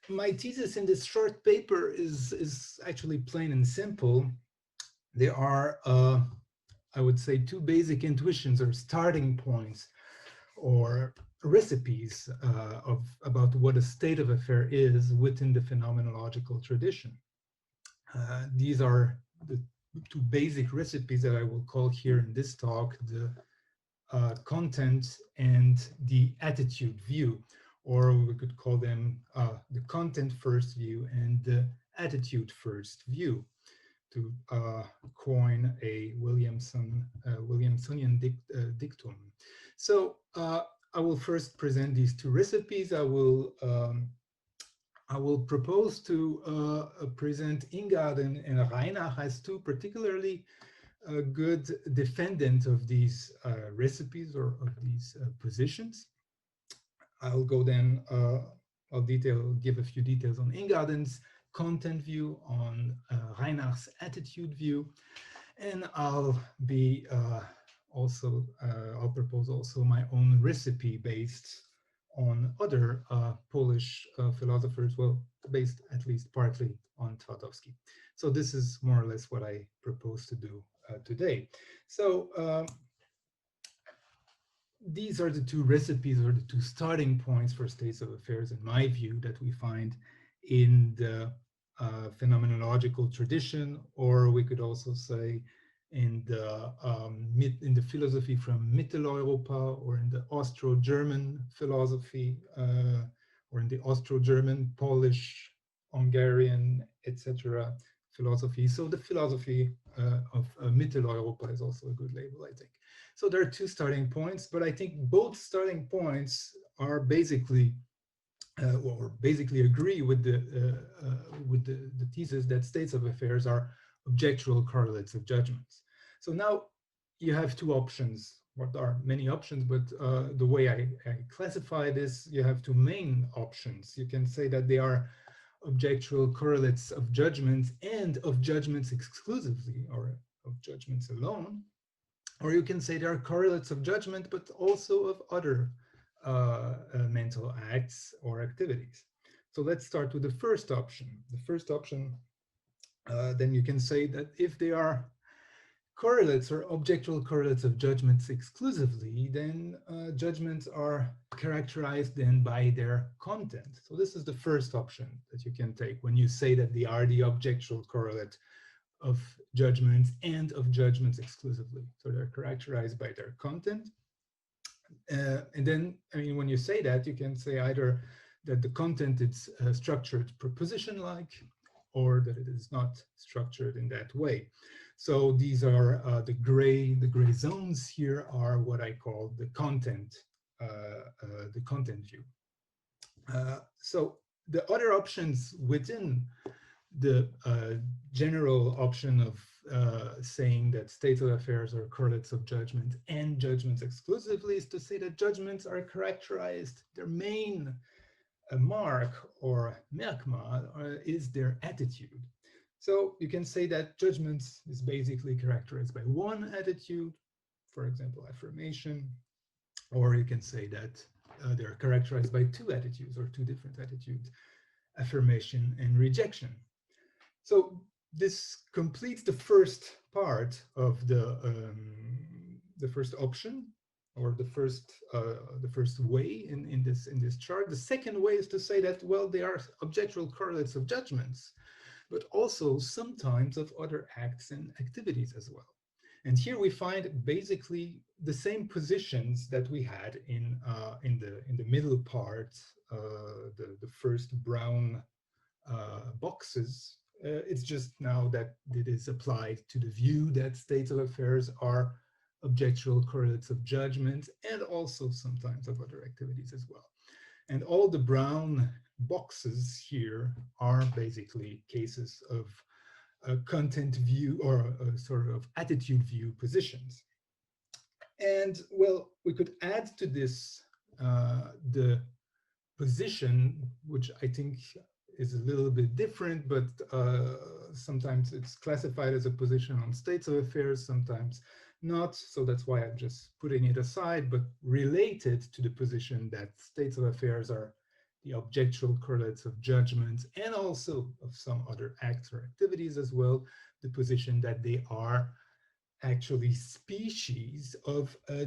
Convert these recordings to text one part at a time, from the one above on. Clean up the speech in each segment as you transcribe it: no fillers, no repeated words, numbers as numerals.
My thesis in this short paper is actually plain and simple. There are, I would say, two basic intuitions or starting points or recipes of about what a state of affair is within the phenomenological tradition. These are the two basic recipes that I will call here in this talk the content and the attitude view, or we could call them the content first view and the attitude first view, to coin a Williamsonian dictum. So I will first present these two recipes. I will propose to present Ingarden and Reinach as two particularly good defendant of these recipes or of these positions. I'll go then, give a few details on Ingarden's content view, on Reinach's attitude view, and I'll be I'll propose also my own recipe based on other Polish philosophers, well, based at least partly on Twardowski. So this is more or less what I propose to do today. So these are the two recipes or the two starting points for states of affairs, in my view, that we find in the phenomenological tradition, or we could also say in the philosophy from Mitteleuropa, or in the Austro-German philosophy, or in the Austro-German, Polish, Hungarian, etc. philosophy. So the philosophy of Mitteleuropa is also a good label, I think. So there are two starting points, but I think both starting points are basically or basically agree with the thesis that states of affairs are objectual correlates of judgments. So now you have two options. Well, there are many options, but the way I classify this, you have two main options. You can say that they are objectual correlates of judgments and of judgments exclusively, or of judgments alone. Or you can say there are correlates of judgment, but also of other mental acts or activities. So let's start with the first option. The first option, then you can say that if they are correlates or objectual correlates of judgments exclusively, then judgments are characterized then by their content. So this is the first option that you can take when you say that they are the objectual correlate of judgments and of judgments exclusively. So they're characterized by their content. And then, I mean, when you say that, you can say either that the content is structured proposition-like, or that it is not structured in that way. So these are the gray zones here are what I call the content view. So the other options within the general option of saying that states of affairs are correlates of judgment and judgments exclusively is to say that judgments are characterized, their main mark or merkmal is their attitude. So you can say that judgments is basically characterized by one attitude, for example, affirmation, or you can say that they're characterized by two attitudes or two different attitudes, affirmation and rejection. So this completes the first part of the first option, or the first way in this chart. The second way is to say that, well, they are objectual correlates of judgments, but also sometimes of other acts and activities as well. And here we find basically the same positions that we had in the middle part, the first brown boxes. It's just now that it is applied to the view that states of affairs are objectual correlates of judgment and also sometimes of other activities as well. And all the brown boxes here are basically cases of content view or sort of attitude view positions. And well, we could add to this the position, which I think is a little bit different, but sometimes it's classified as a position on states of affairs, sometimes not. So that's why I'm just putting it aside, but related to the position that states of affairs are the objectual correlates of judgments, and also of some other acts or activities as well, the position that they are actually species of a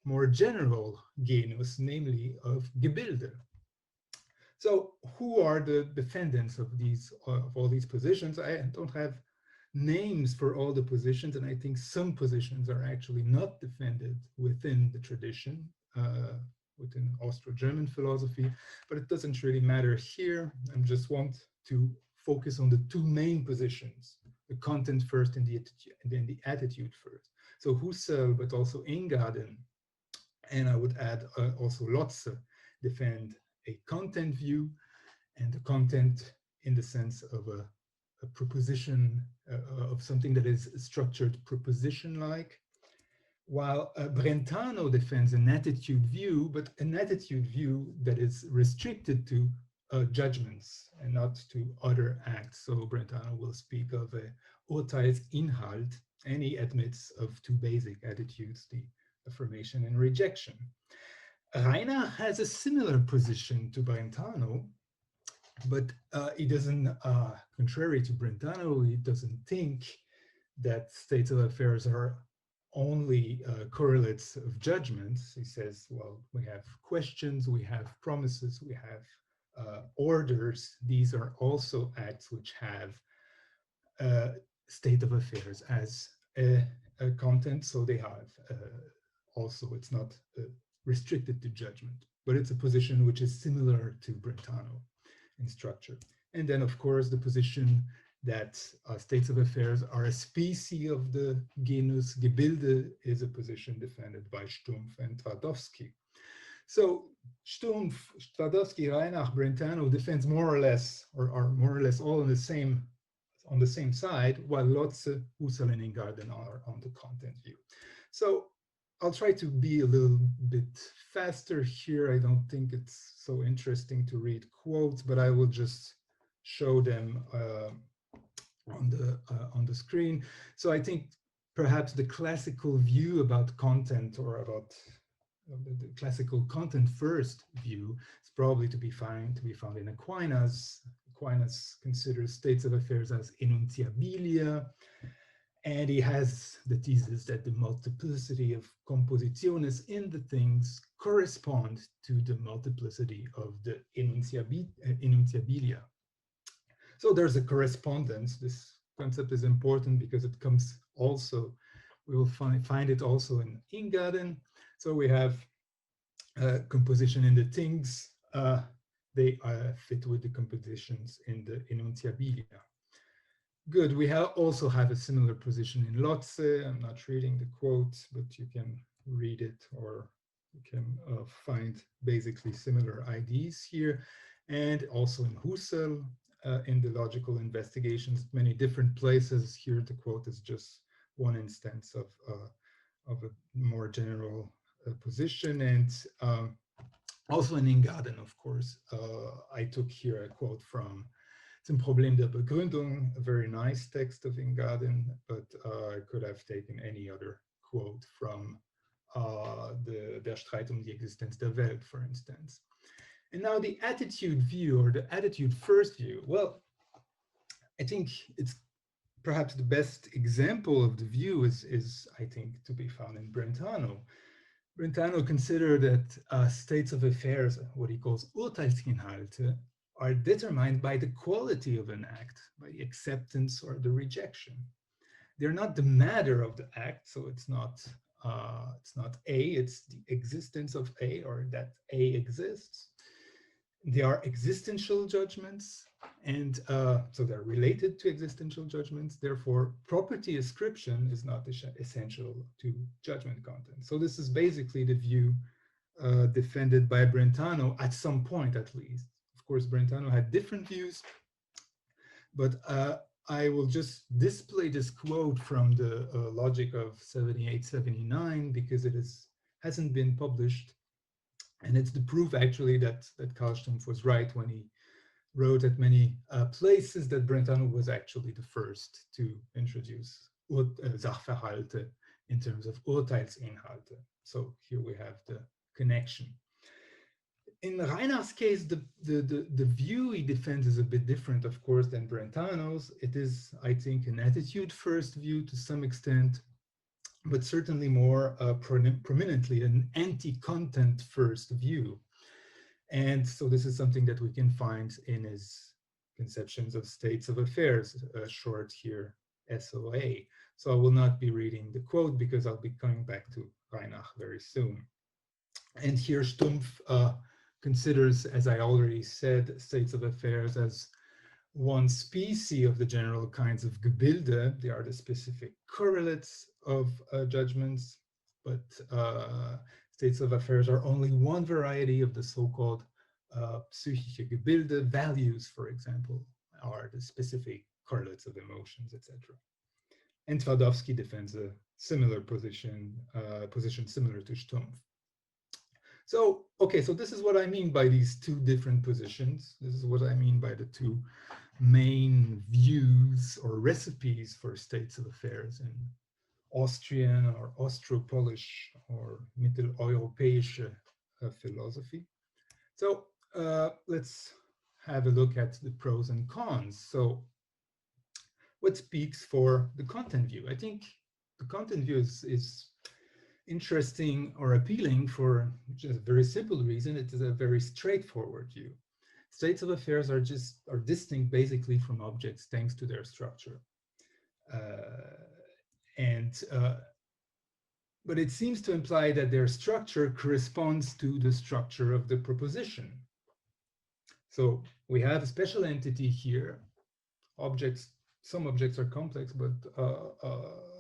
more general genus, namely of Gebilde. So who are the defendants of these of all these positions? I don't have names for all the positions, and I think some positions are actually not defended within the tradition, within Austro-German philosophy, but it doesn't really matter here. I just want to focus on the two main positions, the content first and then the attitude first. So Husserl, but also Ingarden, and I would add also Lotze, defend a content view, and the content in the sense of a proposition, of something that is structured proposition-like, while Brentano defends an attitude view, but an attitude view that is restricted to judgments and not to other acts. So Brentano will speak of a Urteilsinhalt, and he admits of two basic attitudes, the affirmation and rejection. Reiner has a similar position to Brentano, but he doesn't, contrary to Brentano, he doesn't think that states of affairs are only correlates of judgments. He says, well, we have questions, we have promises, we have orders. These are also acts which have state of affairs as a content, so they have also, it's not restricted to judgment, but it's a position which is similar to Brentano in structure. And then, of course, the position that states of affairs are a species of the genus Gebilde is a position defended by Stumpf and Twardowski. So Stumpf, Twardowski, Reinach, Brentano defends more or less, or are more or less all on the same side, while Lotze, Husserl, and Ingarden are on the content view. So I'll try to be a little bit faster here. I don't think it's so interesting to read quotes, but I will just show them on the screen. So I think perhaps the classical view about content, or about the classical content first view, is probably to be found in Aquinas. Aquinas considers states of affairs as enunciabilia, and he has the thesis that the multiplicity of compositiones in the things correspond to the multiplicity of the enunciabilia. So there's a correspondence. This concept is important because it comes also, we will find it also in Ingarden. So we have composition in the things. They fit with the compositions in the enunciabilia. Good, we also have a similar position in Lotze. I'm not reading the quote, but you can read it, or you can find basically similar ideas here. And also in Husserl, in the logical investigations, many different places. Here the quote is just one instance of a more general position. And also in Ingarden, of course, I took here a quote from Zum Problem der Begründung, a very nice text of Ingarden, but I could have taken any other quote from Der Streit die Existenz der Welt, for instance. And now the attitude view, or the attitude first view, well, I think it's perhaps the best example of the view is I think, to be found in Brentano. Brentano considered that states of affairs, what he calls Urteilsinhalte, are determined by the quality of an act, by the acceptance or the rejection. They're not the matter of the act, so it's not A, it's the existence of A, or that A exists. They are existential judgments, and so they're related to existential judgments. Therefore, property ascription is not essential to judgment content. So this is basically the view defended by Brentano at some point, at least. Of course, Brentano had different views, but I will just display this quote from the Logic of 78-79 because it hasn't been published. And it's the proof, actually, that Karl Stumpf was right when he wrote at many places that Brentano was actually the first to introduce Sachverhalte in terms of Urteilsinhalte. So here we have the connection. In Reinach's case, the view he defends is a bit different, of course, than Brentano's. It is, I think, an attitude-first view to some extent, but certainly more prominently an anti-content-first view. And so this is something that we can find in his conceptions of states of affairs, short here, SOA. So I will not be reading the quote because I'll be coming back to Reinach very soon. And here Stumpf considers, as I already said, states of affairs as one species of the general kinds of Gebilde. They are the specific correlates of judgments, but states of affairs are only one variety of the so-called psychische Gebilde. Values, for example, are the specific correlates of emotions, etc. And Twardowski defends a similar position similar to Stumpf. So, okay, so this is what I mean by these two different positions. This is what I mean by the two main views or recipes for states of affairs in Austrian or Austro-Polish or Mitteleuropäische philosophy. So let's have a look at the pros and cons. So what speaks for the content view? I think the content view is interesting or appealing for just a very simple reason. It is a very straightforward view. States of affairs are distinct basically from objects thanks to their structure. But it seems to imply that their structure corresponds to the structure of the proposition. So we have a special entity here. Some objects are complex, but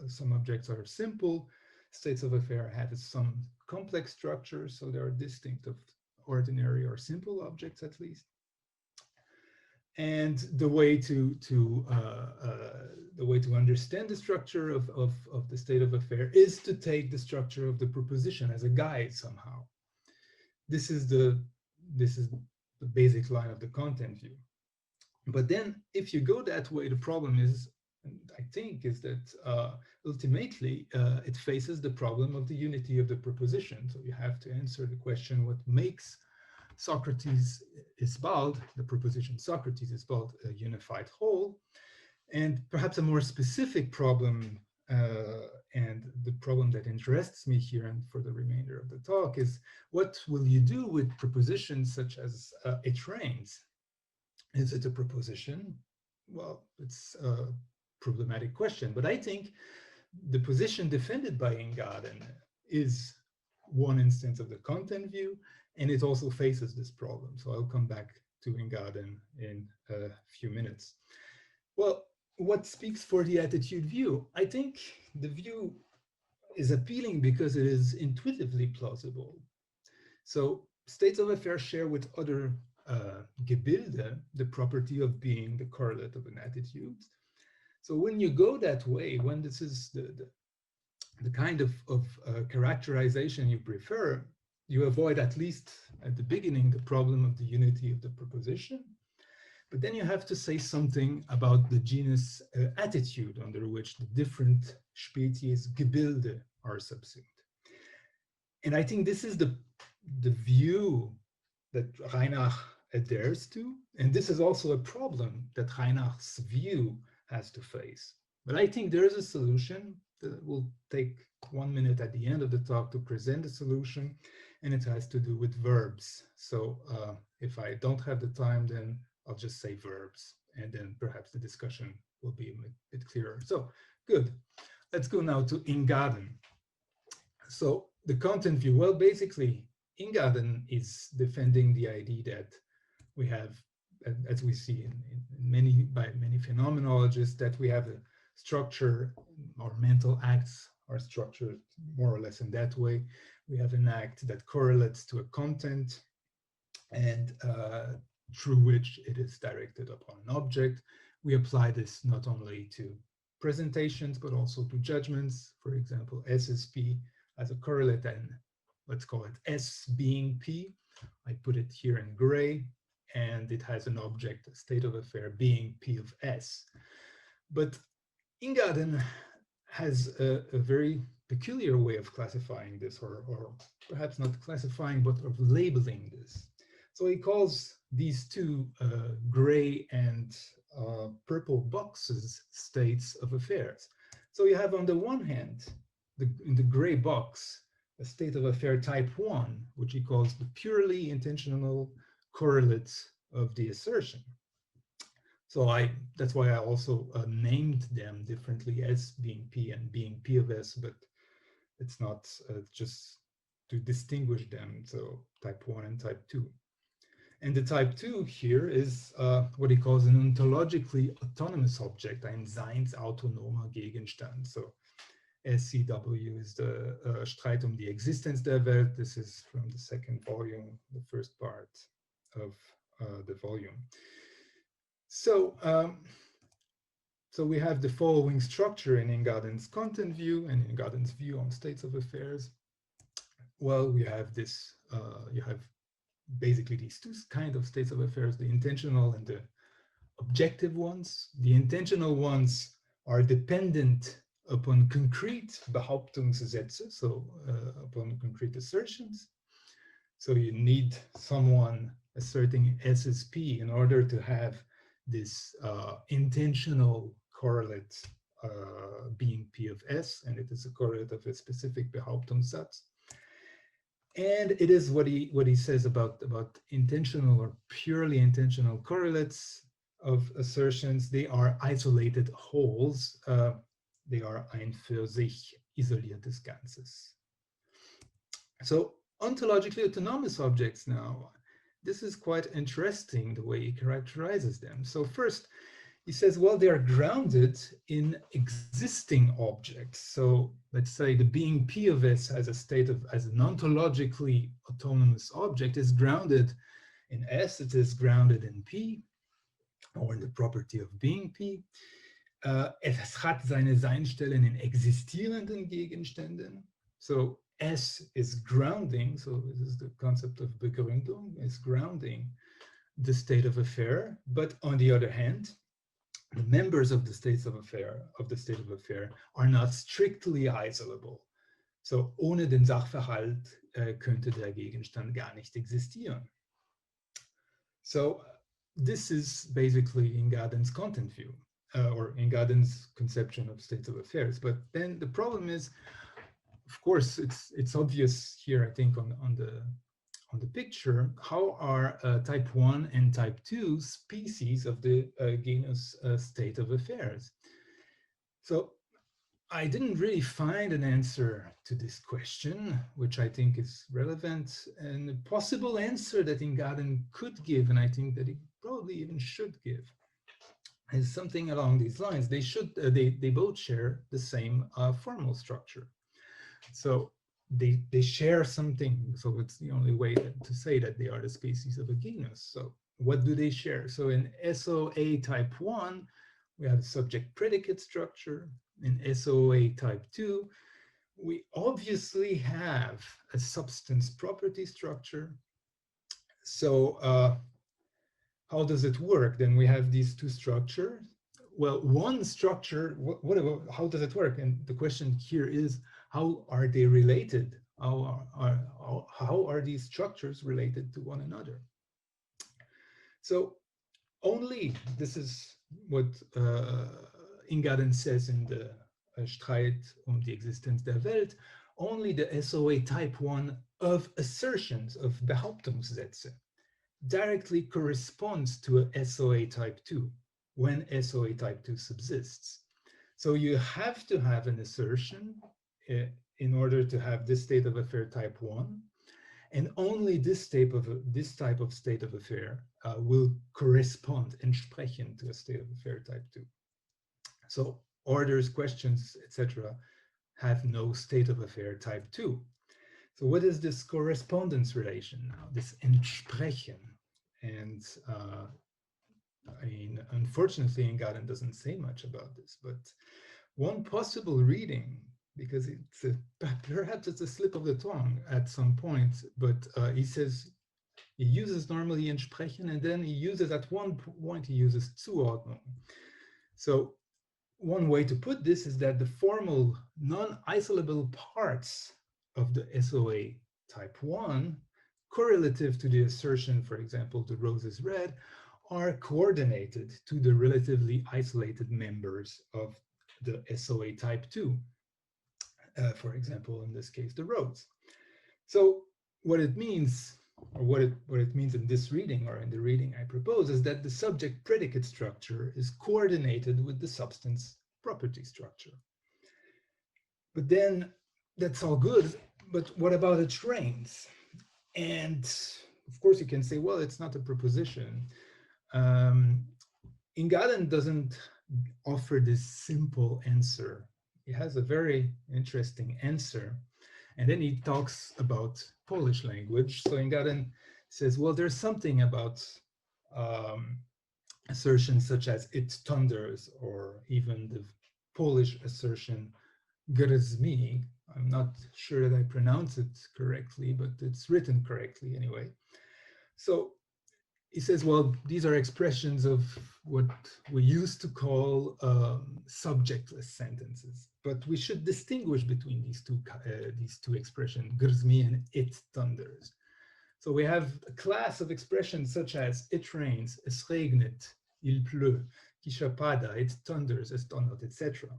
some objects are simple. States of affairs have some complex structures, so they are distinct of ordinary or simple objects at least. And the way to understand the structure of the state of affair is to take the structure of the proposition as a guide somehow. This is the basic line of the content view. But then, if you go that way, the problem is, I think, is that ultimately it faces the problem of the unity of the proposition. So you have to answer the question: what makes Socrates is bald, the proposition Socrates is bald, a unified whole? And perhaps a more specific problem, and the problem that interests me here and for the remainder of the talk, is what will you do with propositions such as it rains? Is it a proposition? Well, it's a problematic question, but I think the position defended by Ingarden is one instance of the content view, and it also faces this problem. So I'll come back to Ingarden in a few minutes. Well, what speaks for the attitude view? I think the view is appealing because it is intuitively plausible. So states of affairs share with other Gebilde the property of being the correlate of an attitude. So when you go that way, when this is the kind of characterization you prefer, you avoid, at least at the beginning, the problem of the unity of the proposition. But then you have to say something about the genus attitude under which the different Spezies Gebilde are subsumed. And I think this is the view that Reinach adheres to. And this is also a problem that Reinach's view has to face. But I think there is a solution that will take 1 minute at the end of the talk to present the solution, and it has to do with verbs. So if I don't have the time, then I'll just say verbs, and then perhaps the discussion will be a bit clearer. So good. Let's go now to Ingarden. So the content view, well, basically, Ingarden is defending the idea that we have, as we see by many phenomenologists, that we have a structure, or mental acts are structured more or less in that way. We have an act that correlates to a content, and through which it is directed upon an object. We apply this not only to presentations, but also to judgments. For example, S is P as a correlate, and let's call it S being P. I put it here in gray, and it has an object, a state of affair, being P of S. But Ingarden has a very peculiar way of classifying this, or perhaps not classifying, but of labeling this. So he calls these two gray and purple boxes states of affairs. So you have on the one hand, in the gray box, a state of affair type 1, which he calls the purely intentional correlate of the assertion. So that's why I also named them differently as being P and being P of S, but it's not just to distinguish them, so type 1 and type 2. And the type 2 here is what he calls an ontologically autonomous object, ein seinsautonomer Gegenstand. So SCW is the Streit die Existenz der Welt. This is from the second volume, the first part of the volume. So, so we have the following structure in Ingarden's content view and Ingarden's view on states of affairs. Well, we have this, you have basically these two kinds of states of affairs, the intentional and the objective ones. The intentional ones are dependent upon concrete Behauptungssätze, so upon concrete assertions. So you need someone asserting SSP in order to have this intentional correlate being P of S, and it is a correlate of a specific Behauptungssatz. And it is what he says about intentional or purely intentional correlates of assertions. They are isolated wholes. They are ein für sich isoliertes Ganzes. So ontologically autonomous objects now, this is quite interesting the way he characterizes them. So first, he says, well, they are grounded in existing objects. So let's say the being P of S as a state of, as an ontologically autonomous object is grounded in S, it is grounded in P, or in the property of being P. Es hat seine Seinstellen in existierenden Gegenständen. So S is grounding, so this is the concept of Begründung, is grounding the state of affair. But on the other hand, the members of the state of affair are not strictly isolable. So ohne den Sachverhalt könnte der Gegenstand gar nicht existieren. So this is basically Ingarden's content view, or Ingarden's conception of states of affairs. But then the problem is, of course, it's obvious here, I think, on the picture, how are type 1 and type 2 species of the genus state of affairs? So I didn't really find an answer to this question, which I think is relevant, and a possible answer that Ingarden could give, and I think that he probably even should give, is something along these lines. They both share the same formal structure. So they share something, so it's the only way to say that they are the species of a genus. So what do they share? So in SOA type 1, we have a subject-predicate structure. In SOA type 2, we obviously have a substance property structure. So how does it work? Then we have these two structures. Well, one structure, how does it work? And the question here is, how are they related? How are these structures related to one another? So only, this is what Ingarden says in the Streit die Existenz der Welt, only the SOA type 1 of assertions, of Behauptungssätze, directly corresponds to a SOA type 2 when SOA type 2 subsists. So you have to have an assertion in order to have this state of affair type 1, and only this type of state of affair will correspond, entsprechen, to a state of affair type 2. So orders, questions, etc. have no state of affair type 2. So what is this correspondence relation now, this entsprechen? And I mean, unfortunately, Ingarden doesn't say much about this, but one possible reading, because perhaps it's a slip of the tongue at some point, but he says, he uses normally entsprechen, and then he uses at one point, he uses Zuordnung. So one way to put this is that the formal non-isolable parts of the SOA type 1 correlative to the assertion, for example, the rose is red, are coordinated to the relatively isolated members of the SOA type 2, for example, in this case, the rose. So what it means, or what it means in this reading, or in the reading I propose, is that the subject predicate structure is coordinated with the substance property structure. But then that's all good, but what about its trains? And of course you can say, well, it's not a proposition. Ingarden doesn't offer this simple answer. He has a very interesting answer. And then he talks about Polish language. So Ingarden says, well, there's something about assertions such as it thunders, or even the Polish assertion grzmi. I'm not sure that I pronounce it correctly, but it's written correctly anyway. So he says, well, these are expressions of what we used to call subjectless sentences, but we should distinguish between these two expressions, grzmi and it thunders. So we have a class of expressions such as it rains, es regnet, il pleut, kisha pada, it thunders, es donnert, etc.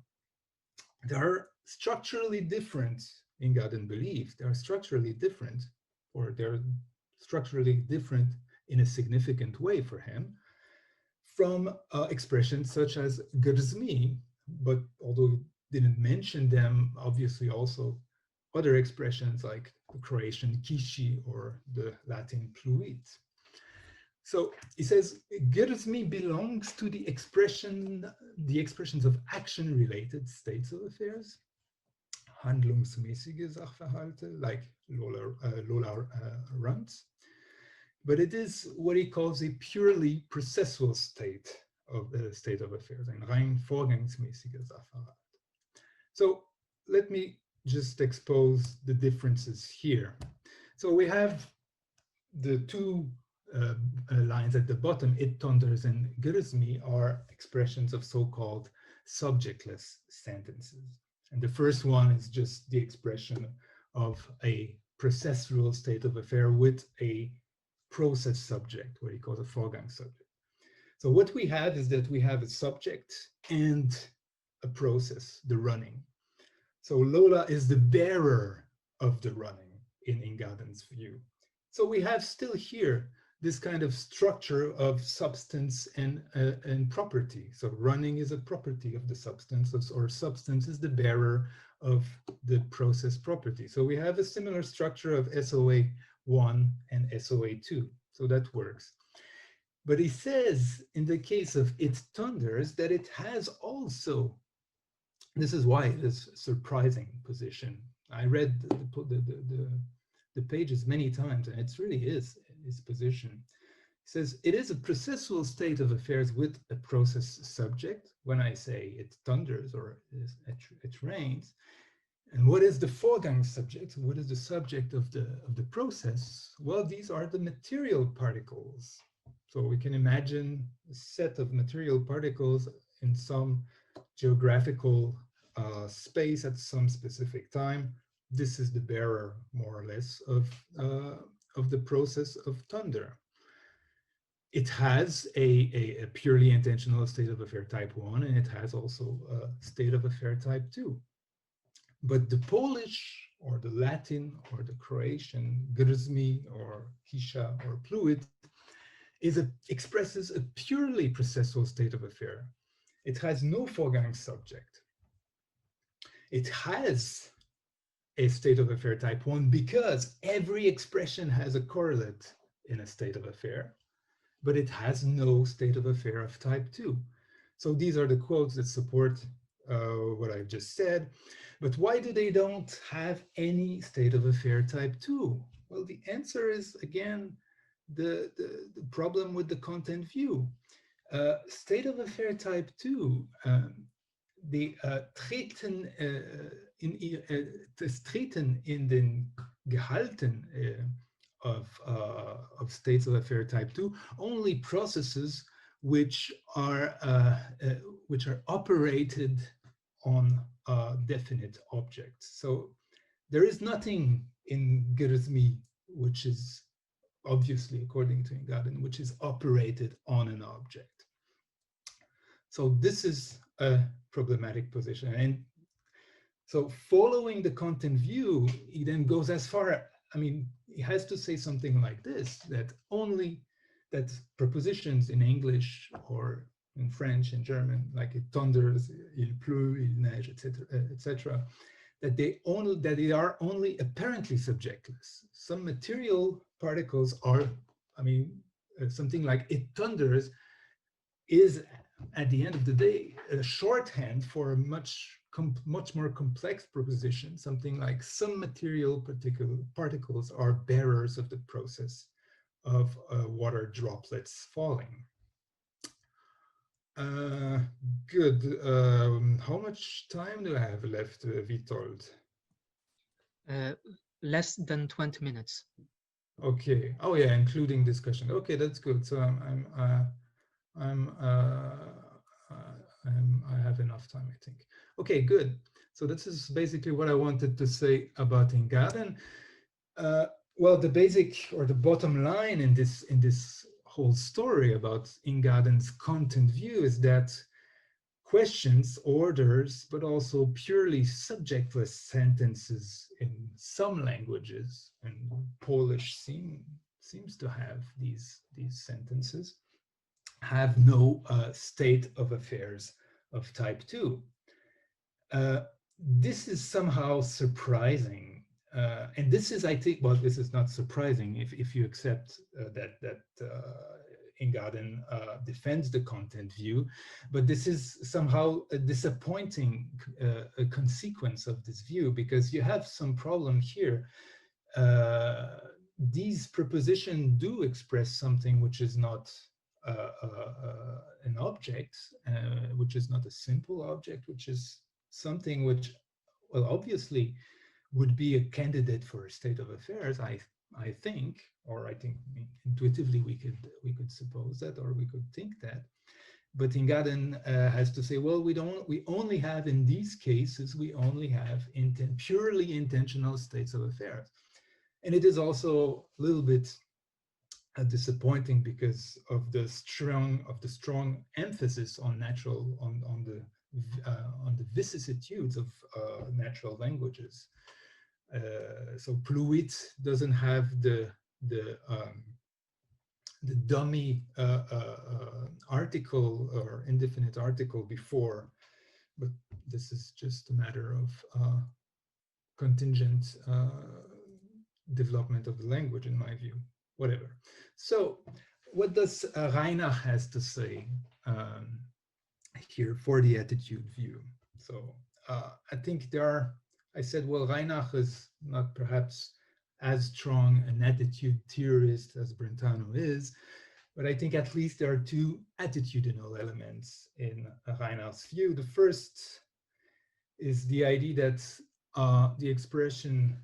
They are structurally different, Ingarden believes. They are structurally different, or they're structurally different in a significant way for him from expressions such as grzmi, but although he didn't mention them, obviously also other expressions like the Croatian kishi or the Latin pluit. So he says grzmi belongs to the expressions of action-related states of affairs, handlungsmäßige Sachverhalte, like Lola runs. But it is what he calls a purely processual state of affairs, ein rein vorgangsmäßiger Sachverhalt. So let me just expose the differences here. So we have the two lines at the bottom, it thunders and grzmi, are expressions of so-called subjectless sentences. And the first one is just the expression of a processual state of affair with a process subject, what he calls a Vorgang subject. So what we have is that we have a subject and a process, the running. So Lola is the bearer of the running in Ingarden's view. So we have still here this kind of structure of substance and property. So running is a property of the substance, or substance is the bearer of the process property. So we have a similar structure of SOA1 and SOA2. So that works. But he says in the case of it thunders that it has also, this is why it is a surprising position. I read the pages many times, and it really is his position. He says it is a processual state of affairs with a process subject. When I say it thunders or it rains, and what is the Vorgang subject? What is the subject of the process? Well, these are the material particles. So we can imagine a set of material particles in some geographical space at some specific time. This is the bearer, more or less, of the process of thunder. It has a purely intentional state of affair type 1, and it has also a state of affair type 2. But the Polish or the Latin or the Croatian grzmi or kisha or pluit expresses a purely processual state of affair. It has no Vorgang subject. It has a state of affair type 1 because every expression has a correlate in a state of affair, but it has no state of affair of type 2. So these are the quotes that support what I've just said. But why do they don't have any state of affair type 2? Well, the answer is, again, the problem with the content view. State of affair type 2, treten in den Gehalten of states of affair type 2 only processes which are operated on definite objects. So there is nothing in grzmi which is obviously according to Ingarden, which is operated on an object. So this is a problematic position. And so following the content view, he then goes as far, I mean, he has to say something like this, that only that prepositions in English or in French and German, like it thunders, il pleut, il neige, etc., that they are only apparently subjectless. Some material particles are, I mean, something like it thunders is at the end of the day a shorthand for a much more complex proposition, something like some material particles are bearers of the process of water droplets falling. Good. How much time do I have left, Witold? Less than 20 minutes. Okay. Oh yeah, including discussion. Okay, that's good. So I have enough time, I think. Okay, good. So this is basically what I wanted to say about Ingarden. Well, the basic or the bottom line in this whole story about Ingarden's content view is that questions, orders, but also purely subjectless sentences in some languages, and Polish seems to have these sentences, have no state of affairs of type 2. This is somehow surprising. And this is, I think, well, this is not surprising if you accept that Ingarden defends the content view, but this is somehow a disappointing a consequence of this view, because you have some problem here. These prepositions do express something which is not an object, which is not a simple object, which is something which, well, obviously would be a candidate for a state of affairs, I think, or I think intuitively we could suppose that, or we could think that. But Ingarden has to say, well, we only have, in these cases, we only have purely intentional states of affairs. And it is also a little bit disappointing because of the strong emphasis on the vicissitudes of natural languages. So pluit doesn't have the dummy article or indefinite article before, but this is just a matter of contingent development of the language, in my view. Whatever. So what does Reinach has to say here for the attitude view? So I think I said, well, Reinach is not perhaps as strong an attitude theorist as Brentano is, but I think at least there are two attitudinal elements in Reinach's view. The first is the idea that the expression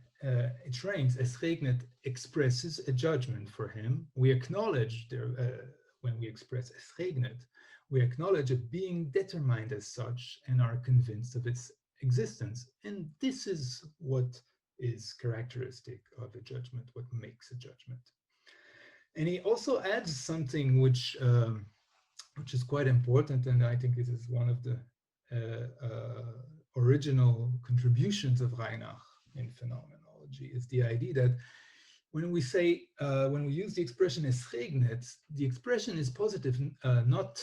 it rains, es regnet, expresses a judgment for him. We acknowledge when we express es regnet, we acknowledge a being determined as such and are convinced of its existence. And this is what is characteristic of a judgment, what makes a judgment. And he also adds something which is quite important, and I think this is one of the original contributions of Reinach in phenomenology, is the idea that when we say, when we use the expression es regnet, the expression is positive not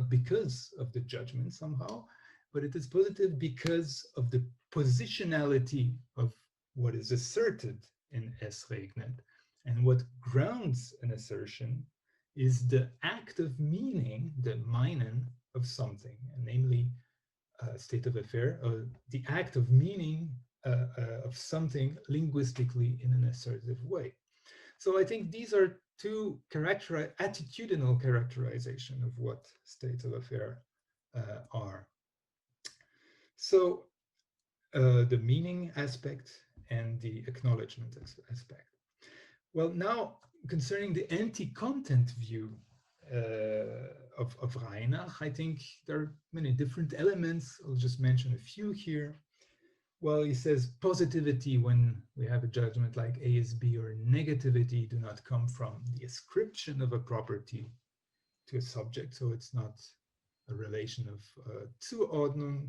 because of the judgment somehow, but it is positive because of the positionality of what is asserted in es regnet. And what grounds an assertion is the act of meaning, the meinen of something, and namely state of affair, the act of meaning of something linguistically in an assertive way. So I think these are two attitudinal characterization of what states of affair are. So the meaning aspect and the acknowledgement aspect. Well, now concerning the anti-content view of Reinach, I think there are many different elements. I'll just mention a few here. Well, he says positivity when we have a judgment like A is B, or negativity do not come from the ascription of a property to a subject. So it's not a relation of Zuordnung.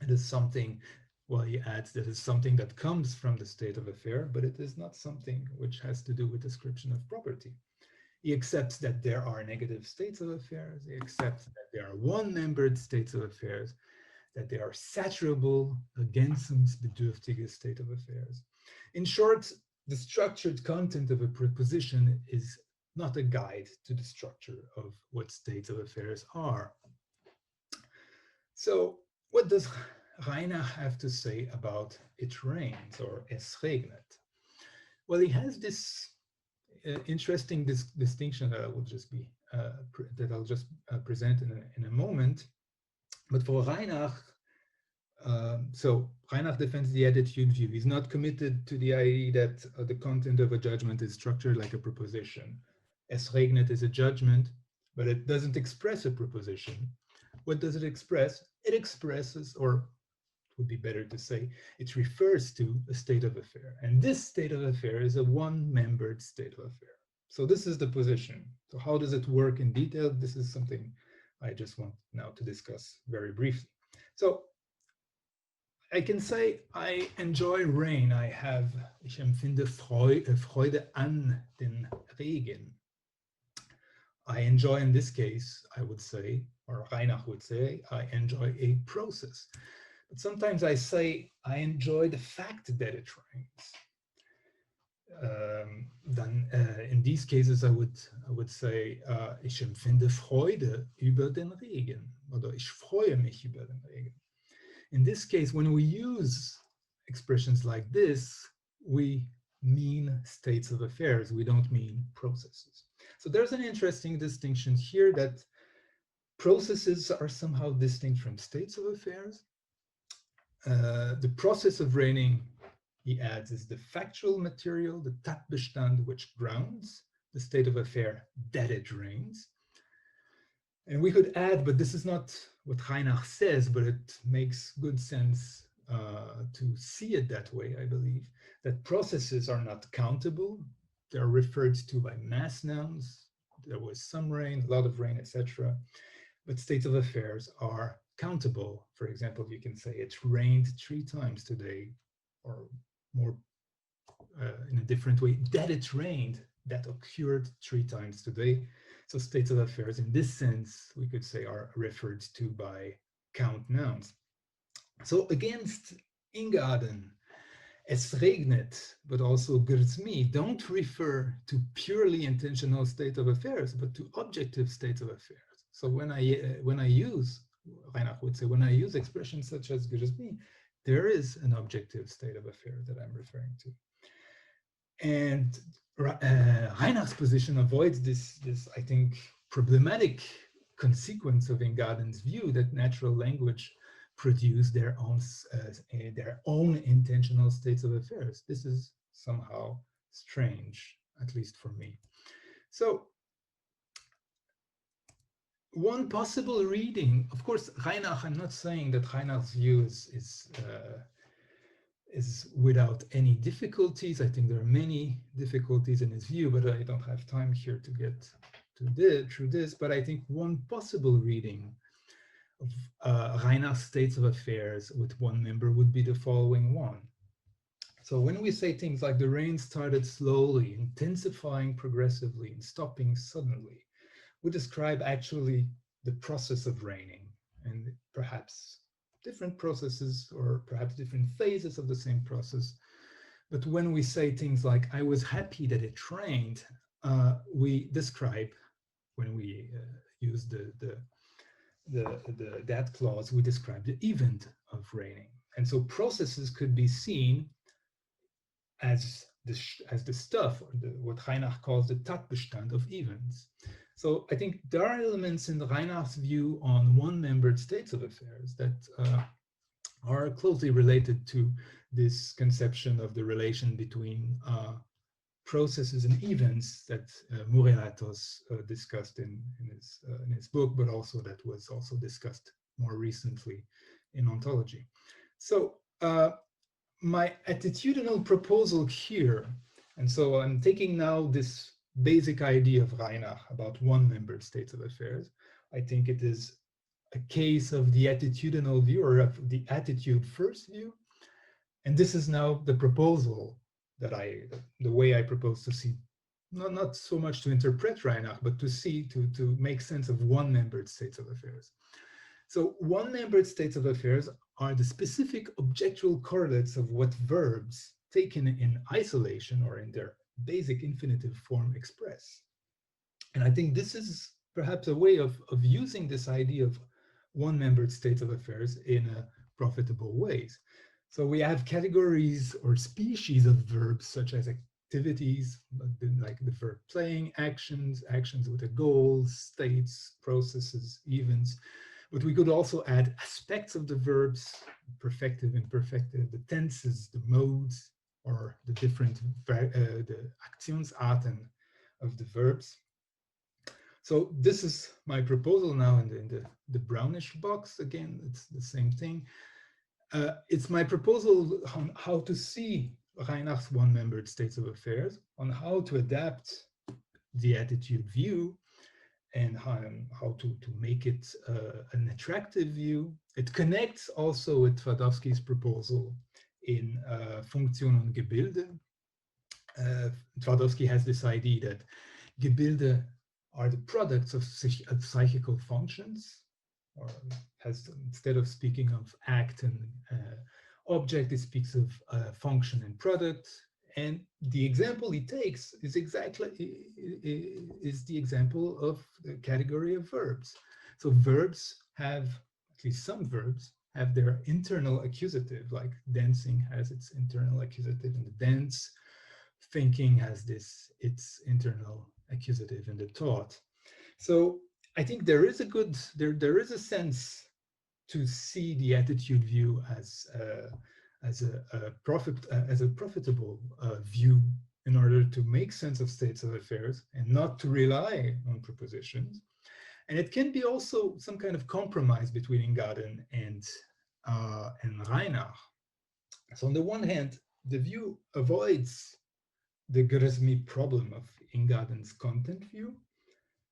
It is something, well, he adds that it's something that comes from the state of affair, but it is not something which has to do with description of property. He accepts that there are negative states of affairs. He accepts that there are one-membered states of affairs, that they are saturable ergänzungsbedürftige state of affairs. In short, the structured content of a proposition is not a guide to the structure of what states of affairs are. So what does Reinach have to say about it rains, or es regnet? Well, he has this interesting distinction that I will just be present in a moment. But for Reinach, so Reinach defends the attitude view. He's not committed to the idea that the content of a judgment is structured like a proposition. Es regnet is a judgment, but it doesn't express a proposition. What does it express? It expresses, or it would be better to say, it refers to a state of affair. And this state of affair is a one-membered state of affair. So this is the position. So how does it work in detail? This is something I just want now to discuss very briefly. So I can say I enjoy rain. Ich empfinde Freude an den Regen. I enjoy, in this case, I would say, or Reinach would say, I enjoy a process. But sometimes I say I enjoy the fact that it rains. Then in these cases, I would say, ich empfinde Freude über den Regen, oder ich freue mich über den Regen. In this case, when we use expressions like this, we mean states of affairs. We don't mean processes. So there's an interesting distinction here that processes are somehow distinct from states of affairs. The process of raining, he adds, is the factual material, the Tatbestand, which grounds the state of affair that it rains. And we could add, but this is not what Reinach says, but it makes good sense to see it that way, I believe, that processes are not countable. They're referred to by mass nouns. There was some rain, a lot of rain, etc. But states of affairs are countable. For example, you can say it rained 3 times today, or more in a different way, that it rained, that occurred 3 times today. So states of affairs in this sense, we could say, are referred to by count nouns. So against Ingarden, es regnet, but also grz don't refer to purely intentional state of affairs, but to objective states of affairs. So when I use, Reinach would say, when I use expressions such as grz, there is an objective state of affairs that I'm referring to. And Reinach's position avoids this, I think, problematic consequence of Ingarden's view that natural language produce their own intentional states of affairs. This is somehow strange, at least for me. So one possible reading, of course, Reinach, I'm not saying that Reinach's view is without any difficulties. I think there are many difficulties in his view, but I don't have time here to get through this. But I think one possible reading of Reinach's states of affairs with one member would be the following one. So when we say things like the rain started slowly, intensifying progressively, and stopping suddenly, we describe actually the process of raining, and perhaps different processes or perhaps different phases of the same process. But when we say things like, I was happy that it rained, we describe, when we use that clause, we describe the event of raining. And so processes could be seen as the stuff, or what Reinach calls the Tatbestand of events. So I think there are elements in Reinach's view on one-membered states of affairs that are closely related to this conception of the relation between processes and events that Muriatos discussed in his book, but also that was also discussed more recently in ontology. So my attitudinal proposal here, and so I'm taking now this basic idea of Reinach about one-membered states of affairs. I think it is a case of the attitudinal view, or of the attitude first view. And this is now the proposal that the way I propose to see, not so much to interpret Reinach, but to see, to make sense of one-membered states of affairs. So one-membered states of affairs are the specific objectual correlates of what verbs taken in isolation or in their basic infinitive form express. And I think this is perhaps a way of using this idea of one-membered states of affairs in a profitable ways. So we have categories or species of verbs such as activities, like the verb playing, actions, actions with a goal, states, processes, events. But we could also add aspects of the verbs, perfective, imperfective, the tenses, the modes, or the different the Aktionsarten of the verbs. So this is my proposal now in the brownish box. Again, it's the same thing. It's my proposal on how to see Reinach's one-membered states of affairs, on how to adapt the attitude view, and how to make it an attractive view. It connects also with Twardowski's proposal in Funktion und Gebilde. Twardowski has this idea that Gebilde are the products of psychical functions, or instead of speaking of act and object, it speaks of function and product. And the example he takes is the example of the category of verbs. So verbs have, at least some verbs, have their internal accusative, like dancing has its internal accusative in the dance, thinking has its internal accusative in the thought. So I think there is a sense to see the attitude view as a profitable view in order to make sense of states of affairs and not to rely on propositions. And it can be also some kind of compromise between Ingarden and Reinach. So on the one hand, the view avoids the Grzmi problem of Ingarden's content view.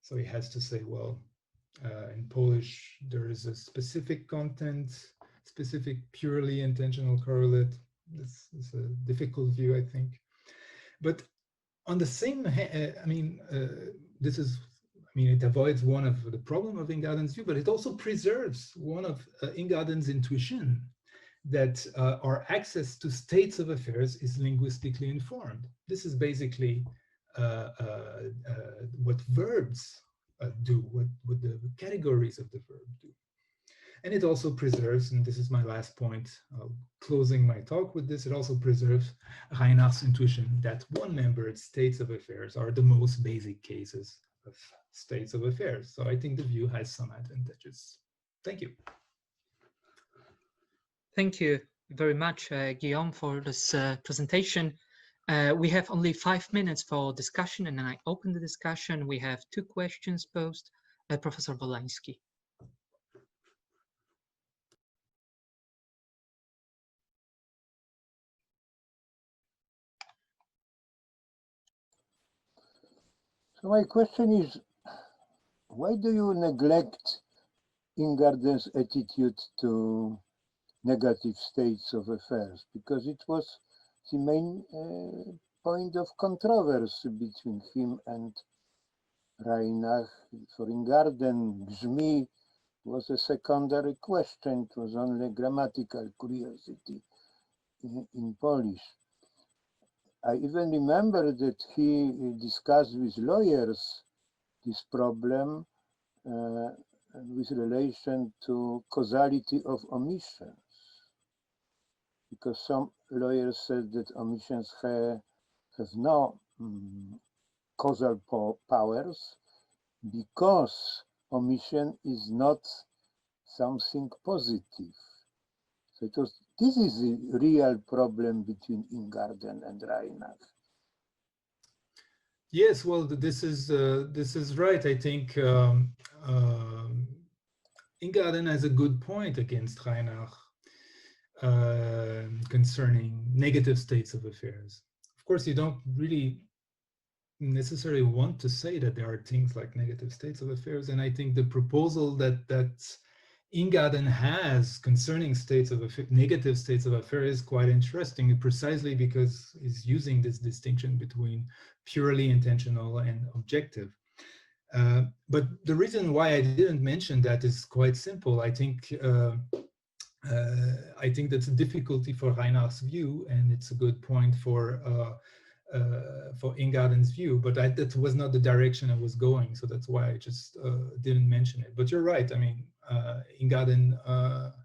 So he has to say, well, in Polish, there is a specific content, specific purely intentional correlate. This is a difficult view, I think. But on the same hand, it avoids one of the problem of Ingarden's view, but it also preserves one of Ingarden's intuition that our access to states of affairs is linguistically informed. This is basically what verbs do, what the categories of the verb do. And it also preserves, and this is my last point, closing my talk with this, it also preserves Reinach's intuition that one-membered states of affairs are the most basic cases of states of affairs. So I think the view has some advantages. Thank you. Thank you very much, Guillaume, for this presentation. We have only 5 minutes for discussion, and then I open the discussion. We have 2 questions posed. Professor Wolański. So my question is, why do you neglect Ingarden's attitude to negative states of affairs? Because it was the main point of controversy between him and Reinach. For Ingarden, Grzmi was a secondary question. It was only grammatical curiosity in Polish. I even remember that he discussed with lawyers this problem with relation to causality of omissions, because some lawyers said that omissions have no causal powers, because omission is not something positive. So this is the real problem between Ingarden and Reinach. Yes, well, this is right. I think Ingarden has a good point against Reinach. concerning negative states of affairs. Of course, you don't really necessarily want to say that there are things like negative states of affairs, and I think the proposal that Ingarden has concerning negative states of affairs is quite interesting, precisely because it's using this distinction between purely intentional and objective. But the reason why I didn't mention that is quite simple. I think that's a difficulty for Reinhardt's view, and it's a good point for Ingarden's view, but that was not the direction I was going, so that's why I just didn't mention it. But you're right. I mean, Ingarden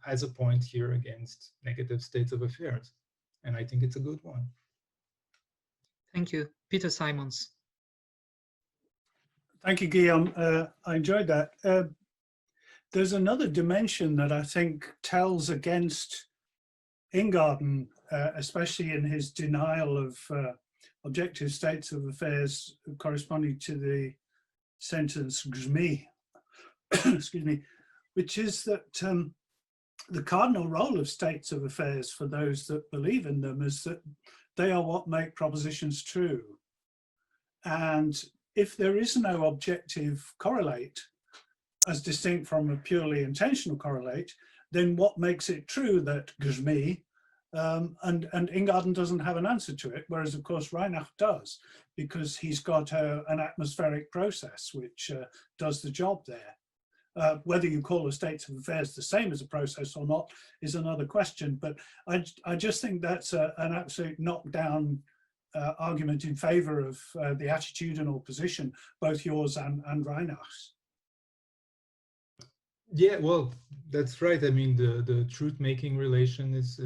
has a point here against negative states of affairs, and I think it's a good one. Thank you. Peter Simons. Thank you, Guillaume. I enjoyed that. There's another dimension that I think tells against Ingarden, especially in his denial of objective states of affairs corresponding to the sentence "grzmi," excuse me, which is that the cardinal role of states of affairs for those that believe in them is that they are what make propositions true. And if there is no objective correlate, as distinct from a purely intentional correlate, then what makes it true that grzmi, and Ingarden doesn't have an answer to it, whereas of course Reinhardt does, because he's got an atmospheric process which does the job there. Whether you call a state of affairs the same as a process or not is another question, but I just think that's an absolute knockdown argument in favor of the attitudinal position, both yours and Reinhardt's. Yeah, well, that's right. I mean, the truth-making relation is,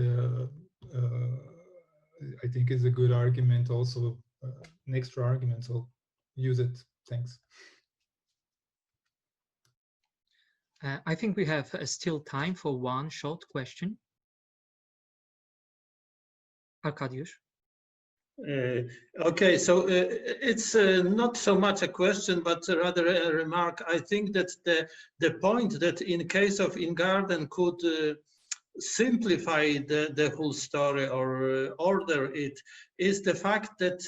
I think, is a good argument. Also, an extra argument. So use it. Thanks. I think we have still time for one short question. Arkadiusz. Okay, so it's not so much a question, but rather a remark. I think that the point that in case of Ingarden could simplify the whole story or order it is the fact that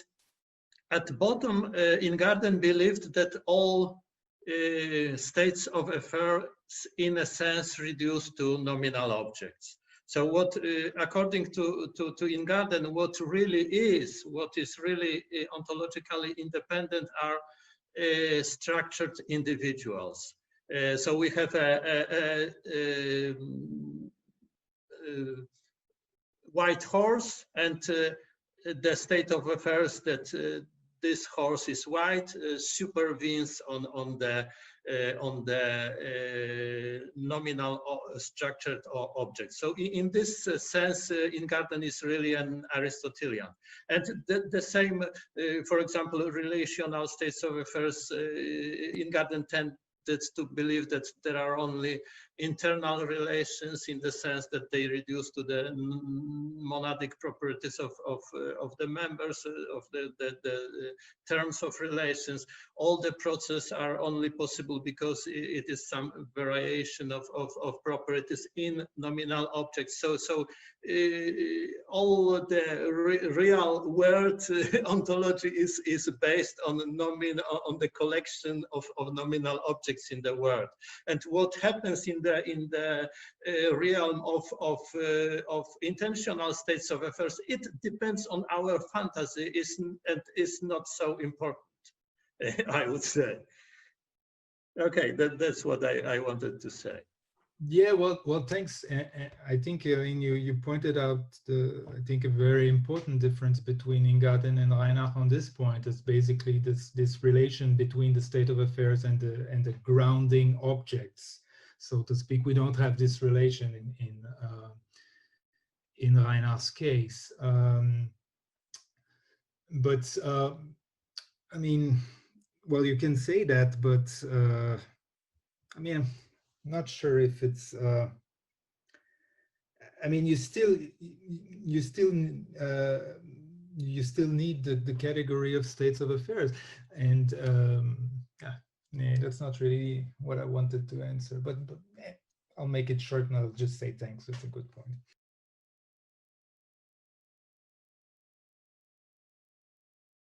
at bottom Ingarden believed that all states of affairs in a sense reduce to nominal objects. So what, according to Ingarden, what is really ontologically independent are structured individuals. So we have a white horse, and the state of affairs that this horse is white supervenes on the nominal structured object. So in this sense, Ingarden is really an Aristotelian. And the same, for example, relational states of affairs, Ingarden tended to believe that there are only internal relations in the sense that they reduce to the monadic properties of the members of the terms of relations. All the processes are only possible because it is some variation of properties in nominal objects. So all the real world ontology is based on the collection of nominal objects in the world. And what happens in the realm of intentional states of affairs, it depends on our fantasy, and is not so important, I would say. Okay, that's what I wanted to say. Yeah, well, thanks. I think you pointed out I think a very important difference between Ingarden and Reinhardt on this point is basically this relation between the state of affairs and the grounding objects, so to speak. We don't have this relation in Reinhardt's case, but I mean, well, you can say that, but I mean, not sure if it's I mean, you still need the category of states of affairs, and that's not really what I wanted to answer, but I'll make it short and I'll just say thanks. It's a good point.